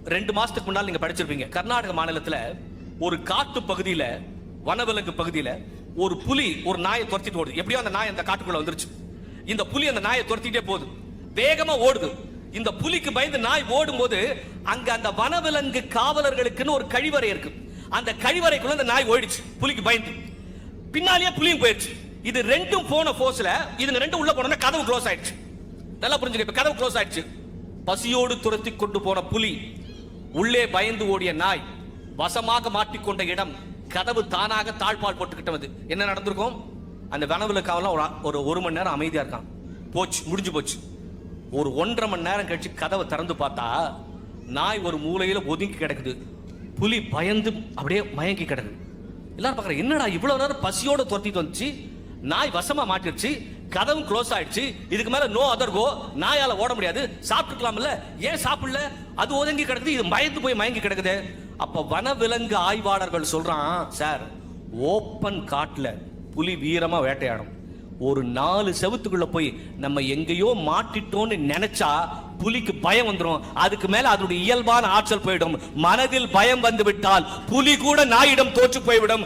2 மாசத்துக்கு முன்னால் நீங்க படிச்சிருப்பீங்க. கர்நாடக மாநிலத்துல ஒரு காட்டு பகுதியில, வனவிலங்கு பகுதியில ஒரு புலி ஒரு நாயை துரத்திட்டு ஓடுது. எப்படியோ அந்த நாய் அந்த காட்டுக்குள்ள வந்துருச்சு. இந்த புலி அந்த நாயை துரத்திட்டே போகுது, வேகமா ஓடுது. இந்த புலிக்கு பயந்து நாய் ஓடும் போது அங்க அந்த வனவிலங்கு காவலர்களுக்குன்னு ஒரு கழிவறை இருக்கு. அந்த கழிவறைக்குள்ள அந்த நாய் ஓடிச்சு, புலிக்கு பயந்து. பின்னாலேயே புலியும் போயிடுச்சு. இது ரெண்டும் போன போர்ஸ்ல இதுங்க ரெண்டும் உள்ள போனோம்னா கதவு க்ளோஸ் ஆயிடுச்சு. நல்லா புரிஞ்சுக்க, இப்ப கதவு க்ளோஸ் ஆயிடுச்சு. பசியோடு துரத்தி கொண்டு போன புலி, உள்ளே பயந்து ஓடிய நாய், வசமாக மாட்டிக்கொண்ட இடம், கதவு தானாக தாழ்பால் போட்டுக்கிட்டது. என்ன நடந்திருக்கும்? அந்த வனவிலங்கு காவலன் ஒரு மணி நேரம் அமைதியா இருக்கான். போச்சு, முடிஞ்சு போச்சு. ஒரு 1.5 மணி நேரம் கழிச்சு கதவை திறந்து பார்த்தா நாய் ஒரு மூலையில ஒதுங்கி கிடக்குது. புலி பயந்து அப்படியே மயங்கி கிடக்குது. எல்லாரும் பார்க்குறாங்க, என்னடா இவ்வளவு நேரம் பசியோட துரத்திட்டு வந்துச்சு, நாய் வசமா மாட்டிடுச்சு, கதவும் க்ளோஸ் ஆயிடுச்சு, இதுக்கு மேல நோ அதர் கோ, நாயால ஓட முடியாது, சாப்பிட்டுக்கலாம்ல, ஏன் சாப்பிடல, அது ஒதுங்கி கிடக்குது, இது பயந்து போய் மயங்கி கிடக்குது. அப்ப வனவிலங்கு ஆய்வாளர்கள் சொல்றான், சார் ஓப்பன் காட்டுல புலி வீரமா வேட்டையாடும், ஒரு 4 செவுத்துக்குள்ள போய் நம்ம எங்கேயோ மாட்டிட்டோம்னு நினைச்சா புலிக்கு பயம் வந்துடும். அதுக்கு மேல அதனுடைய இயல்பான ஆற்றல் போயிடும். மனதில் பயம் வந்து விட்டால் புலி கூட நாயிடம் தோற்று போய்விடும்.